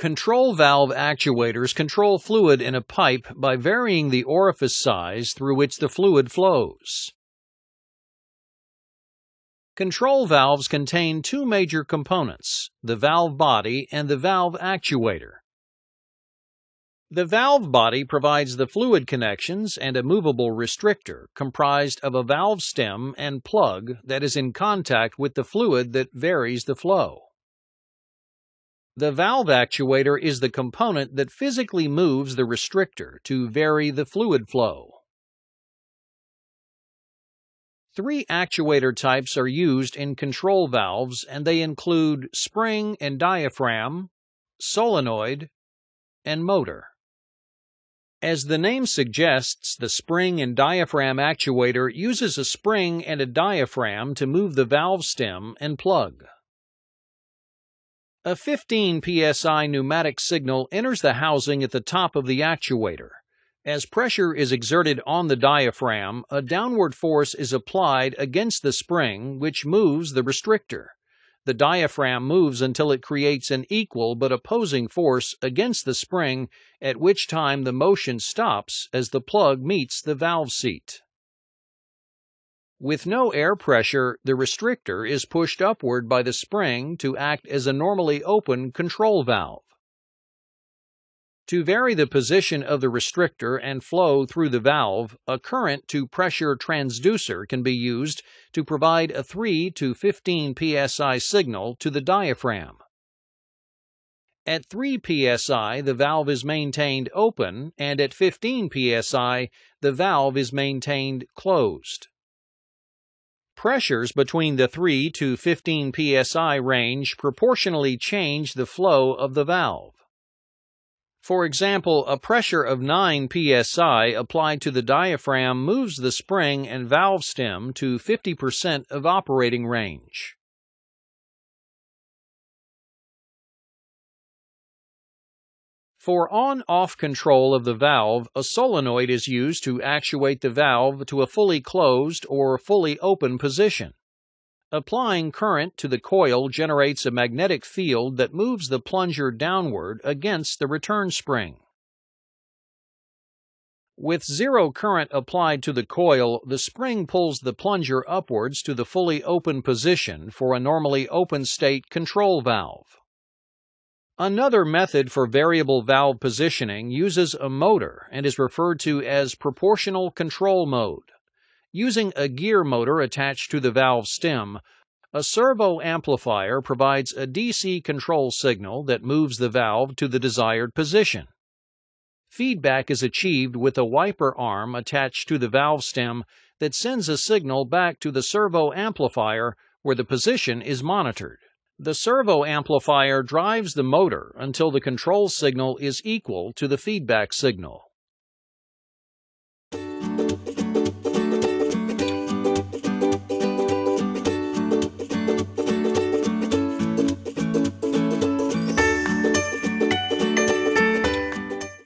Control valve actuators control fluid in a pipe by varying the orifice size through which the fluid flows. Control valves contain two major components, the valve body and the valve actuator. The valve body provides the fluid connections and a movable restrictor comprised of a valve stem and plug that is in contact with the fluid that varies the flow. The valve actuator is the component that physically moves the restrictor to vary the fluid flow. Three actuator types are used in control valves, and they include spring and diaphragm, solenoid, and motor. As the name suggests, the spring and diaphragm actuator uses a spring and a diaphragm to move the valve stem and plug. A 15 psi pneumatic signal enters the housing at the top of the actuator. As pressure is exerted on the diaphragm, a downward force is applied against the spring, which moves the restrictor. The diaphragm moves until it creates an equal but opposing force against the spring, at which time the motion stops as the plug meets the valve seat. With no air pressure, the restrictor is pushed upward by the spring to act as a normally open control valve. To vary the position of the restrictor and flow through the valve, a current-to-pressure transducer can be used to provide a 3 to 15 psi signal to the diaphragm. At 3 psi, the valve is maintained open, and at 15 psi, the valve is maintained closed. Pressures between the 3 to 15 psi range proportionally change the flow of the valve. For example, a pressure of 9 psi applied to the diaphragm moves the spring and valve stem to 50% of operating range. For on-off control of the valve, a solenoid is used to actuate the valve to a fully closed or fully open position. Applying current to the coil generates a magnetic field that moves the plunger downward against the return spring. With zero current applied to the coil, the spring pulls the plunger upwards to the fully open position for a normally open state control valve. Another method for variable valve positioning uses a motor and is referred to as proportional control mode. Using a gear motor attached to the valve stem, a servo amplifier provides a DC control signal that moves the valve to the desired position. Feedback is achieved with a wiper arm attached to the valve stem that sends a signal back to the servo amplifier where the position is monitored. The servo amplifier drives the motor until the control signal is equal to the feedback signal.